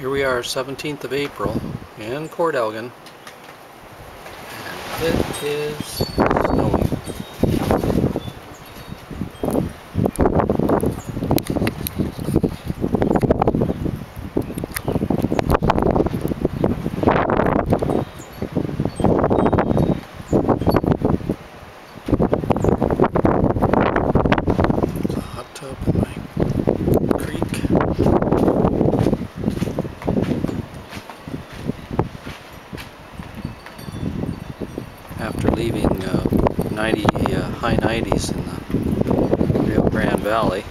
Here we are, 17th of April in Port Elgin, and it is snowing. There's a hot tub in my creek. After leaving high 90s in the Rio Grande Valley.